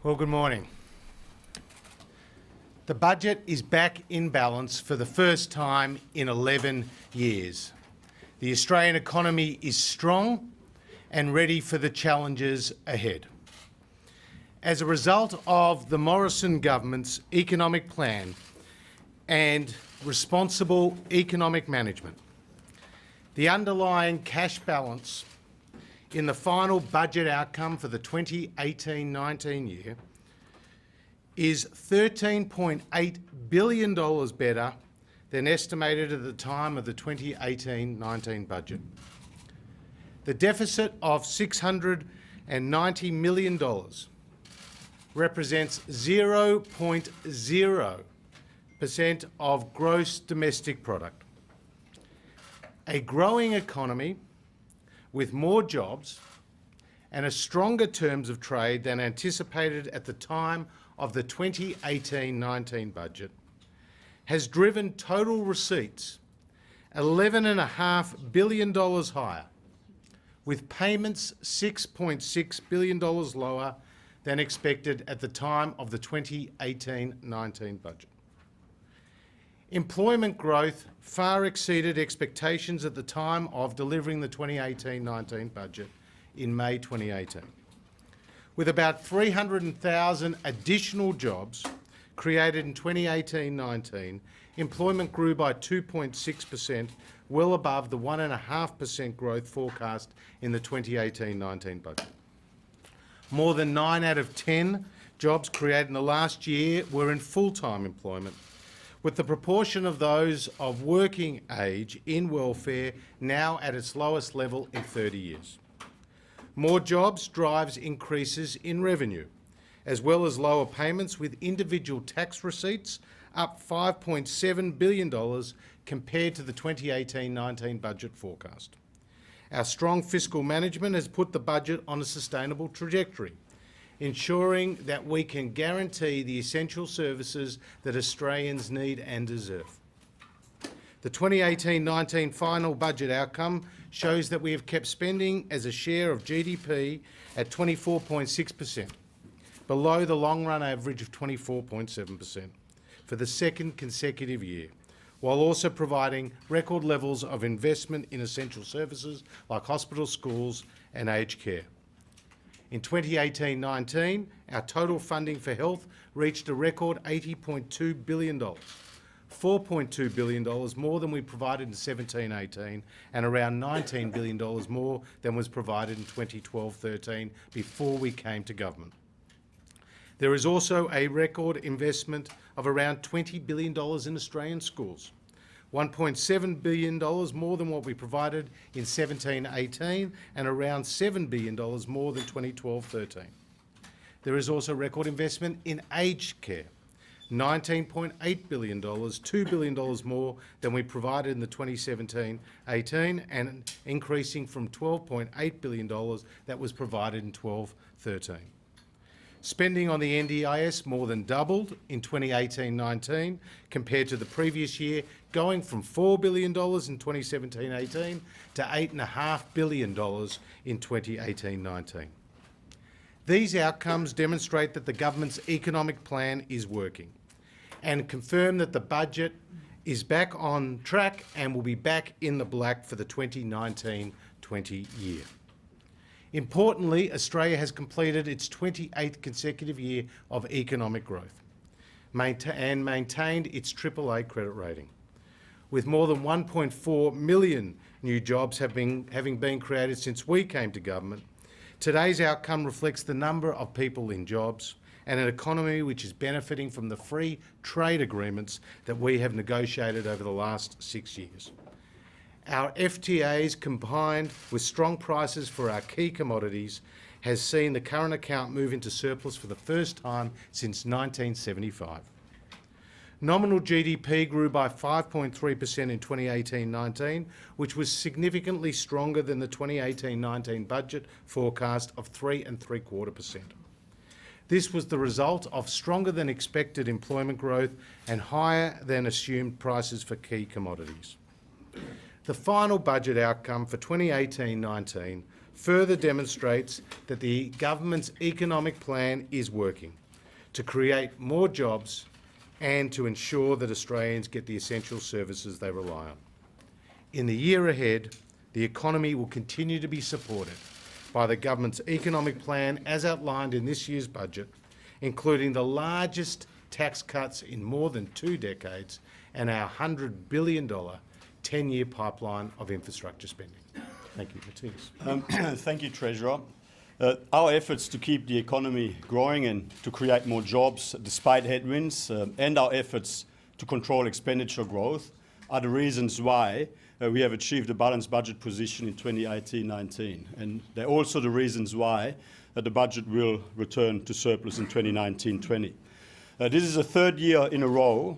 Well, good morning. The budget is back in balance for the first time in 11 years. The Australian economy is strong and ready for the challenges ahead. As a result of the Morrison government's economic plan and responsible economic management, the underlying cash balance in the final budget outcome for the 2018-19 year is $13.8 billion better than estimated at the time of the 2018-19 budget. The deficit of $690 million represents 0.0% of gross domestic product. A growing economy with more jobs and a stronger terms of trade than anticipated at the time of the 2018-19 budget has driven total receipts $11.5 billion higher, with payments $6.6 billion lower than expected at the time of the 2018-19 budget. Employment growth far exceeded expectations at the time of delivering the 2018-19 budget in May 2018. With about 300,000 additional jobs created in 2018-19, employment grew by 2.6%, well above the 1.5% growth forecast in the 2018-19 budget. More than 9 out of 10 jobs created in the last year were in full-time employment, with the proportion of those of working age in welfare now at its lowest level in 30 years. More jobs drives increases in revenue, as well as lower payments, with individual tax receipts up $5.7 billion compared to the 2018-19 budget forecast. Our strong fiscal management has put the budget on a sustainable trajectory, ensuring that we can guarantee the essential services that Australians need and deserve. The 2018-19 final budget outcome shows that we have kept spending as a share of GDP at 24.6%, below the long-run average of 24.7% for the second consecutive year, while also providing record levels of investment in essential services like hospitals, schools and aged care. In 2018-19, our total funding for health reached a record $80.2 billion, $4.2 billion more than we provided in 17-18 and around $19 billion more than was provided in 2012-13 before we came to government. There is also a record investment of around $20 billion in Australian schools, $1.7 billion more than what we provided in 17-18 and around $7 billion more than 2012-13. There is also record investment in aged care, $19.8 billion, $2 billion more than we provided in the 2017-18 and increasing from $12.8 billion that was provided in 12-13. Spending on the NDIS more than doubled in 2018-19 compared to the previous year, going from $4 billion in 2017-18 to $8.5 billion in 2018-19. These outcomes demonstrate that the government's economic plan is working and confirm that the budget is back on track and will be back in the black for the 2019-20 year. Importantly, Australia has completed its 28th consecutive year of economic growth and maintained its AAA credit rating, with more than 1.4 million new jobs having been created since we came to government. Today's outcome reflects the number of people in jobs and an economy which is benefiting from the free trade agreements that we have negotiated over the last 6 years. Our FTAs, combined with strong prices for our key commodities, has seen the current account move into surplus for the first time since 1975. Nominal GDP grew by 5.3% in 2018-19, which was significantly stronger than the 2018-19 budget forecast of 3.75%. This was the result of stronger than expected employment growth and higher than assumed prices for key commodities. The final budget outcome for 2018-19 further demonstrates that the government's economic plan is working to create more jobs and to ensure that Australians get the essential services they rely on. In the year ahead, the economy will continue to be supported by the government's economic plan as outlined in this year's budget, including the largest tax cuts in more than 2 decades and our $100 billion 10-year pipeline of infrastructure spending. Thank you. Matthias. Thank you, Treasurer. Our efforts to keep the economy growing and to create more jobs despite headwinds and our efforts to control expenditure growth are the reasons why we have achieved a balanced budget position in 2018-19. And they're also the reasons why the budget will return to surplus in 2019-20. This is the third year in a row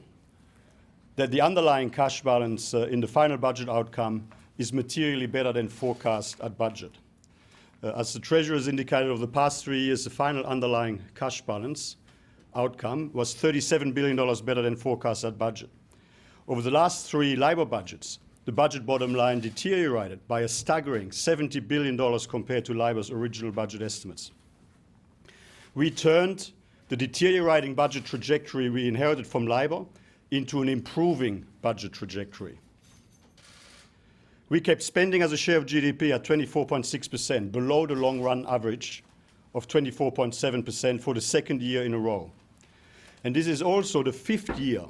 that the underlying cash balance in the final budget outcome is materially better than forecast at budget. As the Treasurer has indicated, over the past 3 years, the final underlying cash balance outcome was $37 billion better than forecast at budget. Over the last 3 Labor budgets, the budget bottom line deteriorated by a staggering $70 billion compared to Labor's original budget estimates. We turned the deteriorating budget trajectory we inherited from Labor into an improving budget trajectory. We kept spending as a share of GDP at 24.6%, below the long-run average of 24.7% for the second year in a row. And this is also the fifth year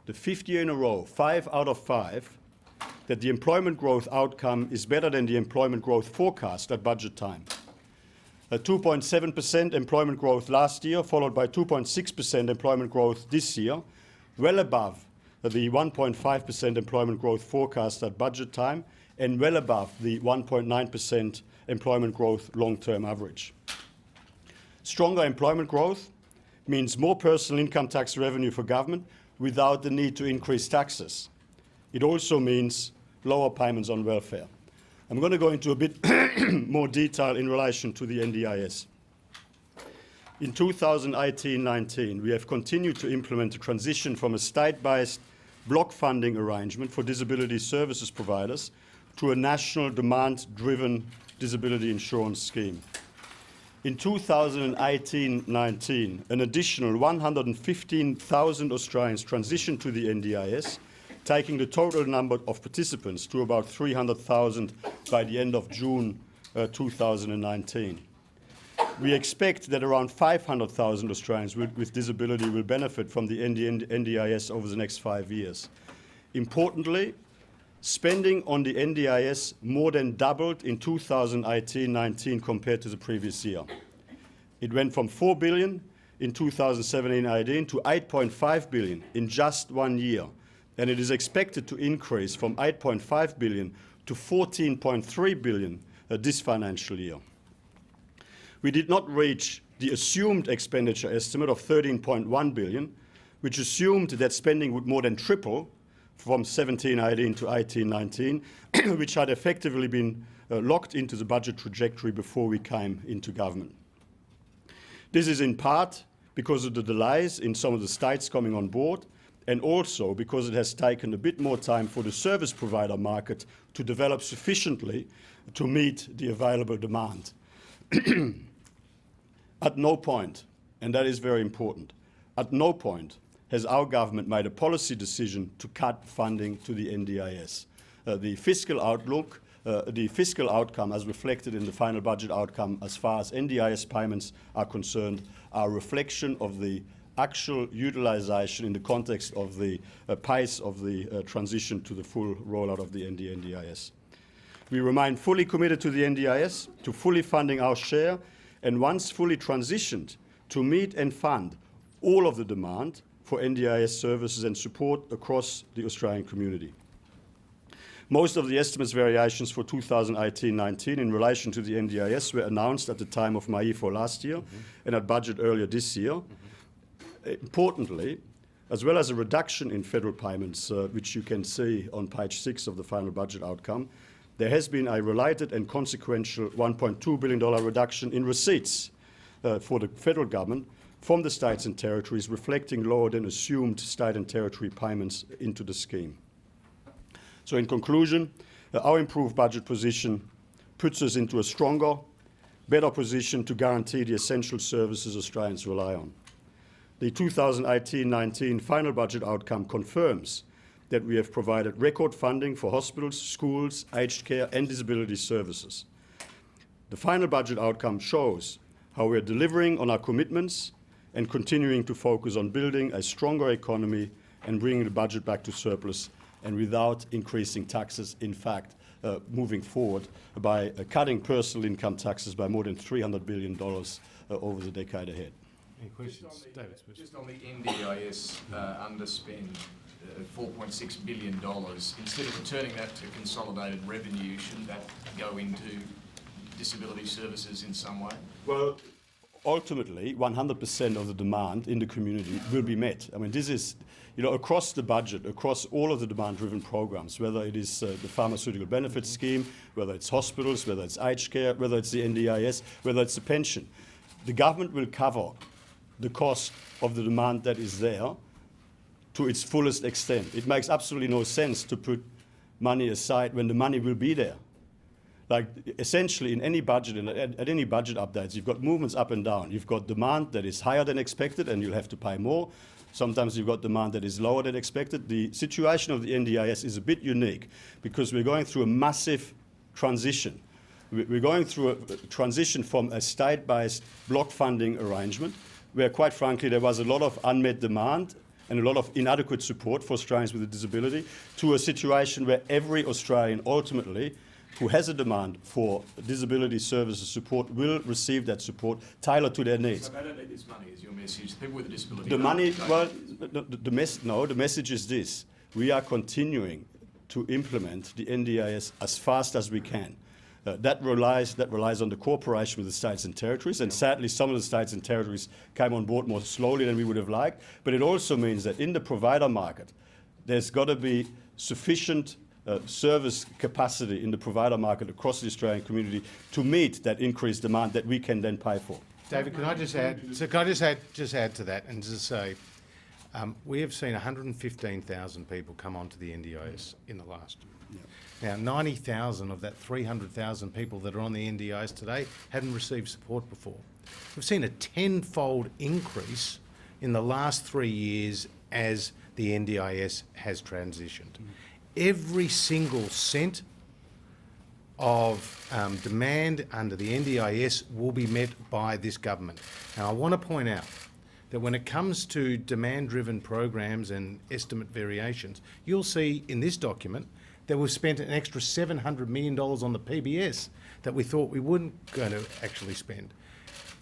in a row, 5 out of 5, that the employment growth outcome is better than the employment growth forecast at budget time. 2.7% employment growth last year, followed by 2.6% employment growth this year, well above the 1.5% employment growth forecast at budget time and well above the 1.9% employment growth long-term average. Stronger employment growth means more personal income tax revenue for government without the need to increase taxes. It also means lower payments on welfare. I'm going to go into a bit more detail in relation to the NDIS. In 2018-19, we have continued to implement a transition from a state-based block funding arrangement for disability services providers to a national demand-driven disability insurance scheme. In 2018-19, an additional 115,000 Australians transitioned to the NDIS, taking the total number of participants to about 300,000 by the end of June 2019. We expect that around 500,000 Australians with disability will benefit from the NDIS over the next 5 years. Importantly, spending on the NDIS more than doubled in 2018-19 compared to the previous year. It went from $4 billion in 2017-18 to $8.5 billion in just 1 year, and it is expected to increase from $8.5 billion to $14.3 billion this financial year. We did not reach the assumed expenditure estimate of $13.1 billion, which assumed that spending would more than triple from 17-18 to 18-19, which had effectively been locked into the budget trajectory before we came into government. This is in part because of the delays in some of the states coming on board, and also because it has taken a bit more time for the service provider market to develop sufficiently to meet the available demand. At no point, and that is very important, at no point has our government made a policy decision to cut funding to the NDIS. The fiscal outlook, the fiscal outcome as reflected in the final budget outcome as far as NDIS payments are concerned are a reflection of the actual utilisation in the context of the pace of the transition to the full rollout of the NDIS. We remain fully committed to the NDIS, to fully funding our share, and once fully transitioned, to meet and fund all of the demand for NDIS services and support across the Australian community. Most of the estimates variations for 2018-19 in relation to the NDIS were announced at the time of MAIFO last year and at budget earlier this year. Importantly, as well as a reduction in federal payments, which you can see on page 6 of the final budget outcome, there has been a related and consequential $1.2 billion reduction in receipts for the federal government from the states and territories, reflecting lower than assumed state and territory payments into the scheme. So in conclusion, our improved budget position puts us into a stronger, better position to guarantee the essential services Australians rely on. The 2018-19 final budget outcome confirms that we have provided record funding for hospitals, schools, aged care and disability services. The final budget outcome shows how we are delivering on our commitments and continuing to focus on building a stronger economy and bringing the budget back to surplus and without increasing taxes. In fact, moving forward by cutting personal income taxes by more than $300 billion over the decade ahead. Any questions? David Smith. Just on the NDIS underspend, $4.6 billion, instead of returning that to consolidated revenue, shouldn't that go into disability services in some way? Well, ultimately, 100% of the demand in the community will be met. I mean, this is, across the budget, across all of the demand-driven programs, whether it is the pharmaceutical benefit scheme, whether it's hospitals, whether it's aged care, whether it's the NDIS, whether it's the pension, the government will cover the cost of the demand that is there to its fullest extent. It makes absolutely no sense to put money aside when the money will be there. Like, essentially, in any budget, and at any budget updates, you've got movements up and down. You've got demand that is higher than expected, and you'll have to pay more. Sometimes you've got demand that is lower than expected. The situation of the NDIS is a bit unique because we're going through a massive transition. We're going through a transition from a state-based block funding arrangement where, quite frankly, there was a lot of unmet demand and a lot of inadequate support for Australians with a disability, to a situation where every Australian ultimately who has a demand for disability services support will receive that support tailored to their needs. So they don't need this money, is your message? People with a disability. The money, well, the message is this. We are continuing to implement the NDIS as fast as we can. That relies on the cooperation with the states and territories, and sadly some of the states and territories came on board more slowly than we would have liked, but it also means that in the provider market there's got to be sufficient service capacity in the provider market across the Australian community to meet that increased demand that we can then pay for. David, can I just add? So can I just add to that and just say, we have seen 115,000 people come onto the NDIS in the last year. Now, 90,000 of that 300,000 people that are on the NDIS today hadn't received support before. We've seen a tenfold increase in the last 3 years as the NDIS has transitioned. Every single cent of demand under the NDIS will be met by this government. Now, I want to point out that when it comes to demand-driven programs and estimate variations, you'll see in this document that we've spent an extra $700 million on the PBS that we thought we weren't going to actually spend.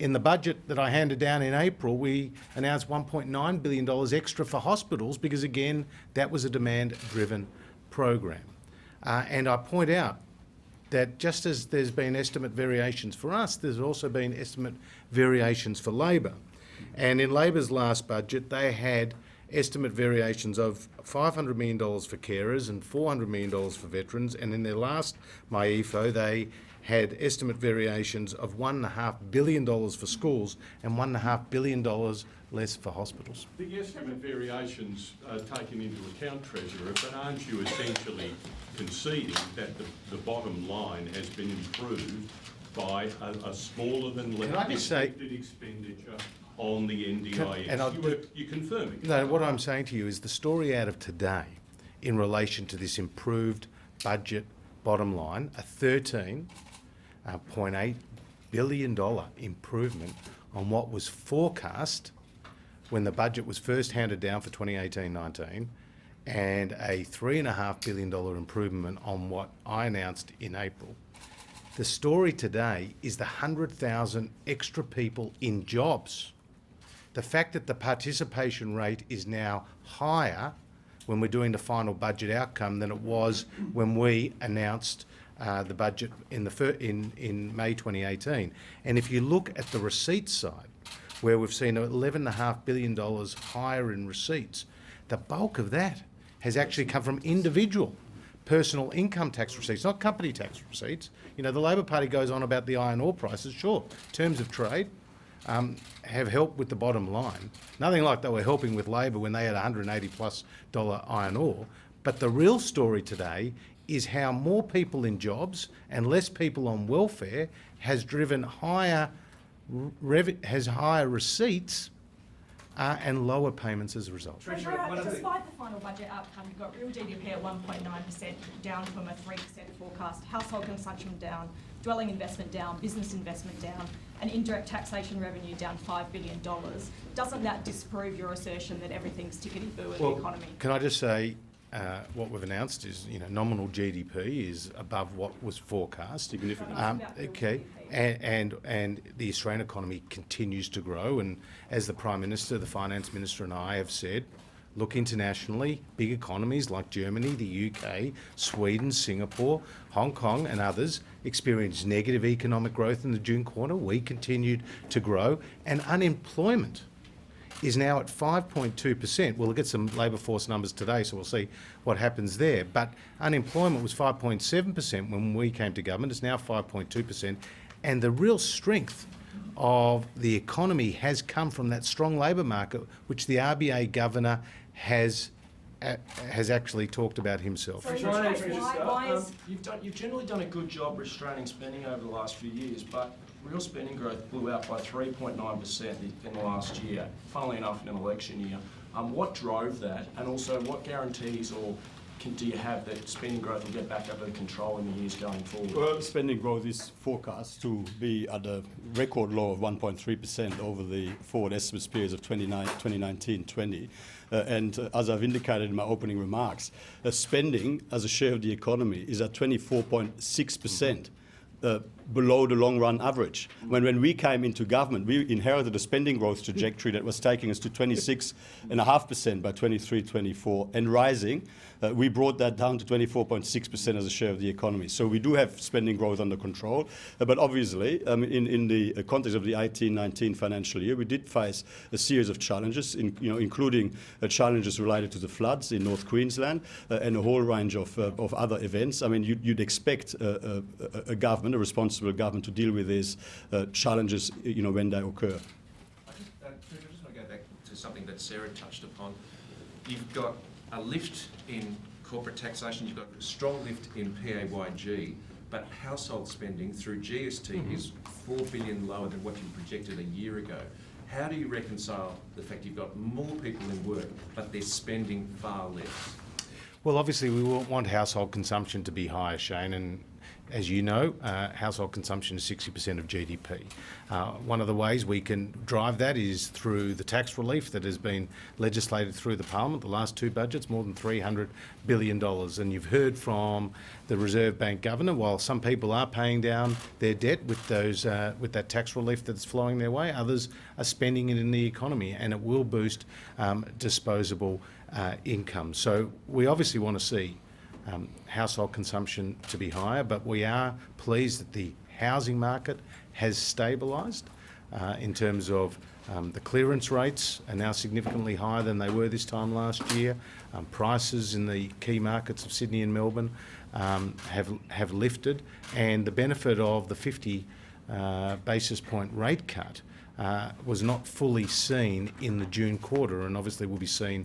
In the budget that I handed down in April, we announced $1.9 billion extra for hospitals because, again, that was a demand-driven program. And I point out that just as there's been estimate variations for us, there's also been estimate variations for Labor. And in Labor's last budget, they had estimate variations of $500 million for carers and $400 million for veterans. And in their last MyEFO, they had estimate variations of $1.5 billion for schools and $1.5 billion less for hospitals. The estimate variations are taken into account, Treasurer, but aren't you essentially conceding that the bottom line has been improved by a smaller than expected expenditure on the NDIS? You're confirming. No, what I'm saying to you is the story out of today in relation to this improved budget bottom line, a $13.8 billion improvement on what was forecast when the budget was first handed down for 2018-19, and a $3.5 billion improvement on what I announced in April. The story today is the 100,000 extra people in jobs. The fact that the participation rate is now higher when we're doing the final budget outcome than it was when we announced the budget in May 2018. And if you look at the receipts side, where we've seen $11.5 billion higher in receipts, the bulk of that has actually come from individual personal income tax receipts, not company tax receipts. You know, the Labor Party goes on about the iron ore prices. Sure, terms of trade have helped with the bottom line. Nothing like they were helping with Labor when they had $180+ iron ore. But the real story today is how more people in jobs and less people on welfare has driven higher receipts and lower payments as a result. Despite the final budget outcome, you've got real GDP at 1.9%, down from a 3% forecast, household consumption down, dwelling investment down, business investment down, and indirect taxation revenue down $5 billion. Doesn't that disprove your assertion that everything's tickety-boo in the economy? Can I just say, what we've announced is, nominal GDP is above what was forecast. Significantly. Okay, and the Australian economy continues to grow, and as the Prime Minister, the Finance Minister and I have said, look internationally, big economies like Germany, the UK, Sweden, Singapore, Hong Kong and others experienced negative economic growth in the June quarter. We continued to grow, and unemployment is now at 5.2%. We'll get some labour force numbers today, so we'll see what happens there. But unemployment was 5.7% when we came to government. It's now 5.2%. And the real strength of the economy has come from that strong labour market, which the RBA governor has actually talked about himself. So You've generally done a good job restraining spending over the last few years, but real spending growth blew out by 3.9% in the last year, funnily enough in an election year. What drove that, and also what guarantees do you have that spending growth will get back under control in the years going forward? Well, spending growth is forecast to be at a record low of 1.3% over the forward estimates periods of 2019-20. And as I've indicated in my opening remarks, spending as a share of the economy is at 24.6%. Below the long-run average. When we came into government, we inherited a spending growth trajectory that was taking us to 26.5% by 23-24 and rising. We brought that down to 24.6% as a share of the economy. So we do have spending growth under control. But obviously, in the context of the 18-19 financial year, we did face a series of challenges, including challenges related to the floods in North Queensland and a whole range of other events. I mean, you'd expect a government, a responsible government, to deal with these challenges, when they occur. I just want to go back to something that Sarah touched upon. You've got a lift in corporate taxation, you've got a strong lift in PAYG, but household spending through GST is $4 billion lower than what you projected a year ago. How do you reconcile the fact you've got more people in work, but they're spending far less? Well, obviously we want household consumption to be higher, Shane, and as you know, household consumption is 60% of GDP. One of the ways we can drive that is through the tax relief that has been legislated through the Parliament, the last two budgets, more than $300 billion. And you've heard from the Reserve Bank Governor, while some people are paying down their debt with that tax relief that's flowing their way, others are spending it in the economy, and it will boost disposable income. So we obviously want to see household consumption to be higher, but we are pleased that the housing market has stabilised in terms of the clearance rates are now significantly higher than they were this time last year. Prices in the key markets of Sydney and Melbourne have lifted, and the benefit of the 50 basis point rate cut was not fully seen in the June quarter, and obviously will be seen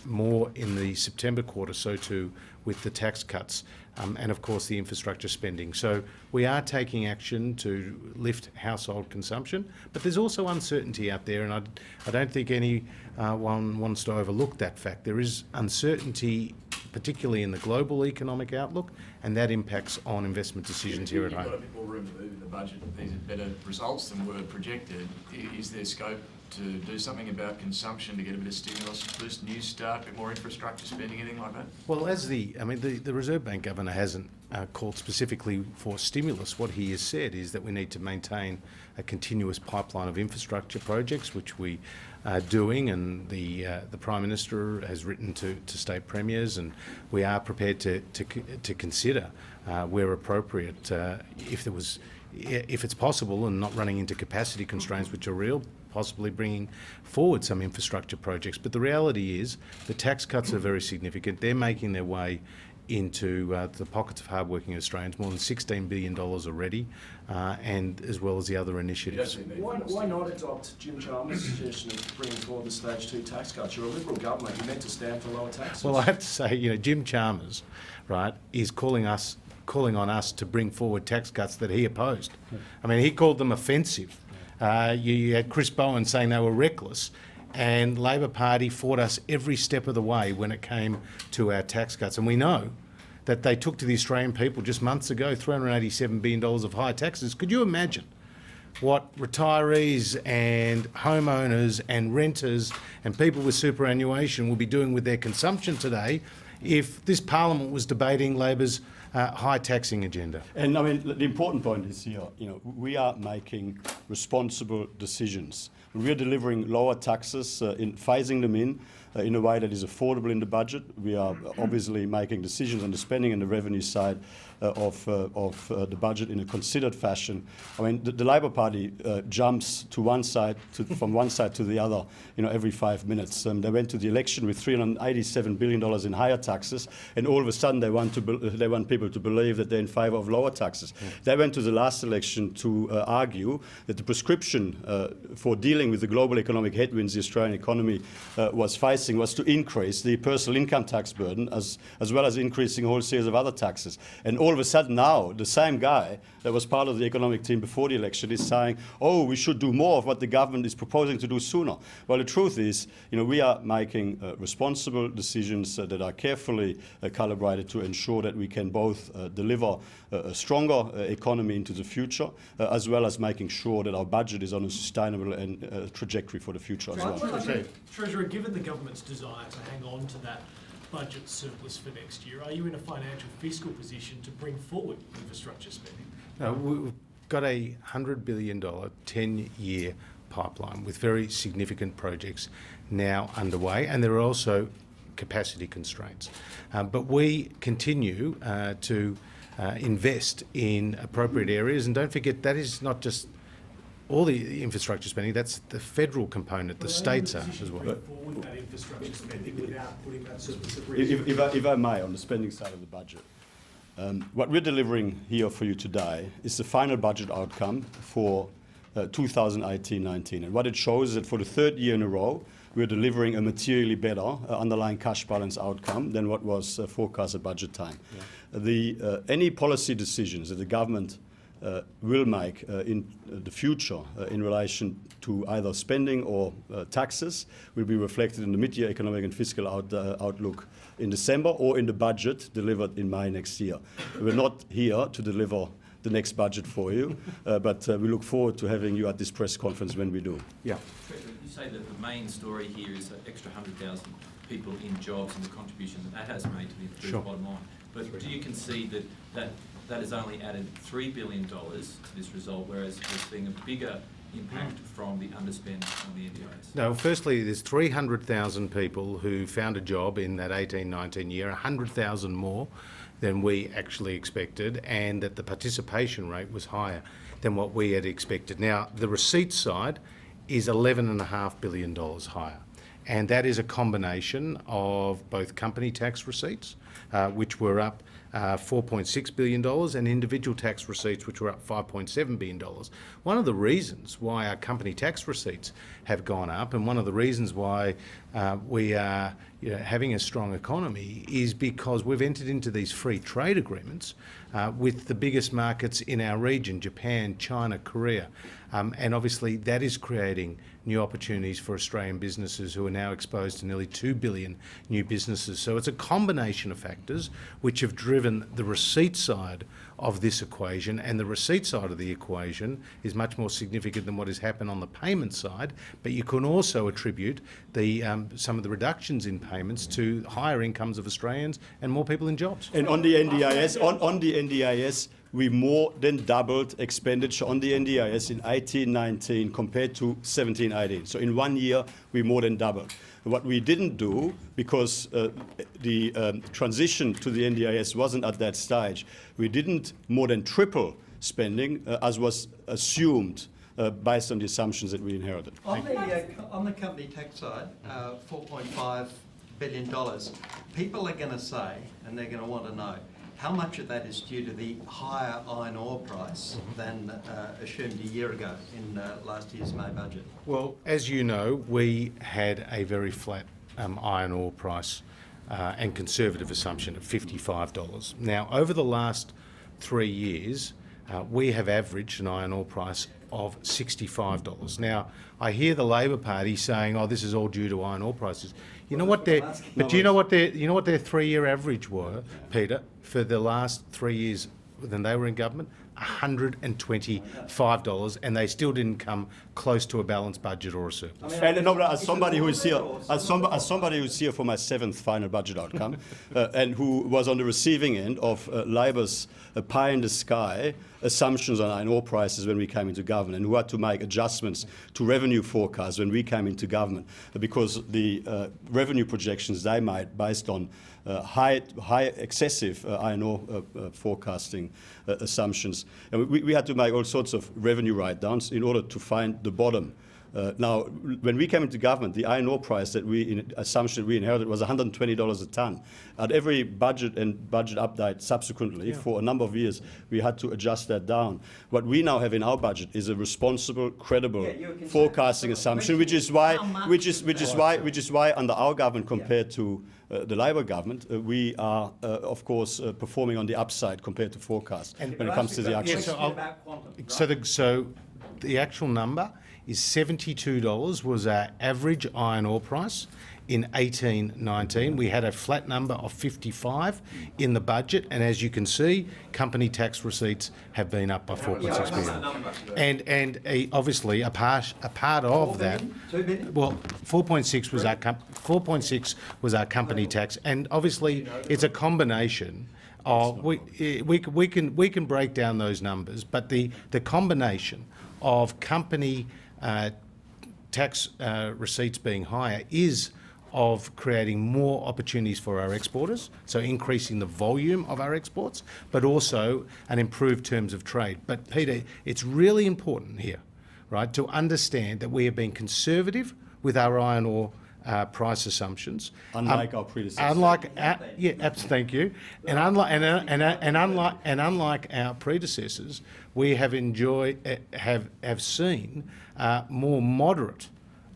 more in the September quarter, so too with the tax cuts and of course the infrastructure spending. So we are taking action to lift household consumption, but there's also uncertainty out there, and I don't think anyone wants to overlook that fact. There is uncertainty, particularly in the global economic outlook, and that impacts on investment decisions here at home. You've got a bit more room to move in the budget. These are better results than were projected. Is there scope to do something about consumption to get a bit of stimulus, boost New Start, a bit more infrastructure spending, anything like that? Well, the Reserve Bank Governor hasn't called specifically for stimulus. What he has said is that we need to maintain a continuous pipeline of infrastructure projects, which we are doing, and the Prime Minister has written to state premiers, and we are prepared to consider where appropriate, if it's possible and not running into capacity constraints which are real, possibly bringing forward some infrastructure projects. But the reality is the tax cuts are very significant. They're making their way into the pockets of hardworking Australians, more than $16 billion already, and as well as the other initiatives. Why not adopt Jim Chalmers' suggestion of bringing forward the stage 2 tax cuts? You're a Liberal government. You're meant to stand for lower taxes. Well, I have to say, Jim Chalmers, right, is calling on us to bring forward tax cuts that he opposed. I mean, he called them offensive. You had Chris Bowen saying they were reckless, and Labor Party fought us every step of the way when it came to our tax cuts. And we know that they took to the Australian people just months ago $387 billion of higher taxes. Could you imagine what retirees and homeowners and renters and people with superannuation will be doing with their consumption today if this Parliament was debating Labor's high taxing agenda? And I mean, the important point is here, we are making responsible decisions. We are delivering lower taxes, in phasing them in a way that is affordable in the budget. We are obviously making decisions on the spending and the revenue side of the budget in a considered fashion. I mean, the Labor Party jumps to one side, from one side to the other, every 5 minutes. They went to the election with $387 billion in higher taxes, and all of a sudden they want people to believe that they're in favour of lower taxes. They went to the last election to argue that the prescription for dealing with the global economic headwinds the Australian economy was facing was to increase the personal income tax burden as well as increasing a whole series of other taxes. And all of a sudden now, the same guy that was part of the economic team before the election is saying, oh, we should do more of what the government is proposing to do sooner. Well, the truth is, we are making responsible decisions that are carefully calibrated to ensure that we can both deliver a stronger economy into the future, as well as making sure that our budget is on a sustainable and trajectory for the future as well. Okay. Treasurer, given the government's desire to hang on to that budget surplus for next year, are you in a financial fiscal position to bring forward infrastructure spending? No, we've got a $100 billion 10-year pipeline with very significant projects now underway, and there are also capacity constraints. But we continue to invest in appropriate areas, and don't forget that is not just all the infrastructure spending, that's the federal component, the states are as well. Bring forward that infrastructure spending without putting that surplus at risk. If I may, on the spending side of the budget, what we're delivering here for you today is the final budget outcome for 2018-19. And what it shows is that for the third year in a row, we're delivering a materially better underlying cash balance outcome than what was forecast at budget time. Yeah. Any policy decisions that the government will make in the future in relation to either spending or taxes will be reflected in the mid-year economic and fiscal outlook in December or in the budget delivered in May next year. We're not here to deliver the next budget for you, but we look forward to having you at this press conference when we do. Yeah. You say that the main story here is that extra 100,000 people in jobs and the contribution that has made to the improved bottom line. But do you concede that has only added $3 billion to this result, whereas we're seeing a bigger impact from the underspend on the NDIS? No, firstly, there's 300,000 people who found a job in that 18-19 year, 100,000 more than we actually expected, and that the participation rate was higher than what we had expected. Now, the receipts side is $11.5 billion higher, and that is a combination of both company tax receipts, which were up $4.6 billion, and individual tax receipts, which were up $5.7 billion. One of the reasons why our company tax receipts have gone up, and one of the reasons why we are having a strong economy, is because we've entered into these free trade agreements with the biggest markets in our region, Japan, China, Korea. And obviously that is creating new opportunities for Australian businesses who are now exposed to nearly 2 billion new businesses. So it's a combination of factors which have driven the receipt side of this equation, and the receipt side of the equation is much more significant than what has happened on the payment side. But you can also attribute some of the reductions in payments to higher incomes of Australians and more people in jobs. And on the NDIS, we more than doubled expenditure on the NDIS in 18-19 compared to 17-18. So in 1 year, we more than doubled. What we didn't do, because the transition to the NDIS wasn't at that stage, we didn't more than triple spending as was assumed based on the assumptions that we inherited. On the company tax side, $4.5 billion, people are going to say, and they're going to want to know, how much of that is due to the higher iron ore price than assumed a year ago in last year's May budget? Well, as you know, we had a very flat iron ore price and conservative assumption of $55. Now, over the last 3 years, we have averaged an iron ore price of $65. Now, I hear the Labor Party saying, "Oh, this is all due to iron ore prices." You know what their, but do you know what their 3-year average were, Peter, for the last 3 years when they were in government? $125, and they still didn't come close to a balanced budget or a surplus. And no, but as somebody who is here, as somebody who's here for my 7th final budget outcome, and who was on the receiving end of Labor's pie in the sky assumptions on iron ore prices when we came into government, and who had to make adjustments to revenue forecasts when we came into government, because the revenue projections they made based on high excessive iron ore forecasting assumptions. And we had to make all sorts of revenue write-downs in order to find the bottom. Now, when we came into government, the iron ore price assumption we inherited was $120 a tonne. At every budget and budget update subsequently, for a number of years, we had to adjust that down. What we now have in our budget is a responsible, credible forecasting assumption, which is why under our government compared to the Labor government, we are, of course, performing on the upside compared to forecast when it comes to the actual. So the actual number is $72 was our average iron ore price in 18-19. We had a flat number of 55 in the budget, and as you can see, company tax receipts have been up by 4.6 billion. And obviously a part of that, well, 4.6 was our 4.6 was our company tax, and obviously it's a combination. We can break down those numbers, but the combination of company tax receipts being higher is of creating more opportunities for our exporters, so increasing the volume of our exports, but also an improved terms of trade. But Peter, it's really important here, right, to understand that we have been conservative with our iron ore price assumptions, unlike our predecessors. Thank you. And unlike our predecessors, we have have seen more moderate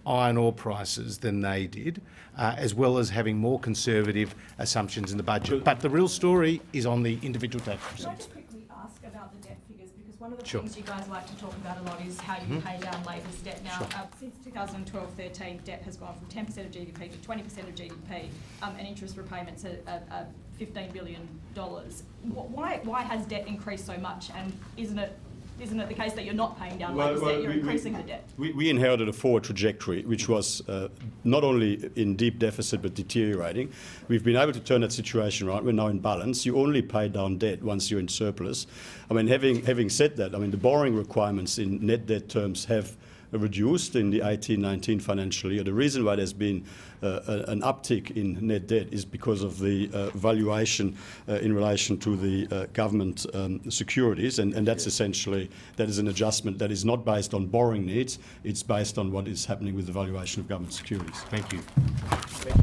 iron ore prices than they did, as well as having more conservative assumptions in the budget. But the real story is on the individual tax Can I receipts. just quickly ask about the debt figures? Because one of the Sure. things you guys like to talk about a lot is how you pay down Labor's debt. Now, since 2012-13, debt has gone from 10% of GDP to 20% of GDP, and interest repayments are $15 billion. Why has debt increased so much? And isn't it the case that you're not paying down Labor's debt, you're increasing the debt? We inherited a forward trajectory which was not only in deep deficit but deteriorating. We've been able to turn that situation right. We're now in balance. You only pay down debt once you're in surplus. I mean, having said that, I mean, the borrowing requirements in net debt terms have reduced in the 18-19 financial year. The reason why there's been an uptick in net debt is because of the valuation in relation to the government securities, and that's essentially, that is an adjustment that is not based on borrowing needs, it's based on what is happening with the valuation of government securities. Thank you.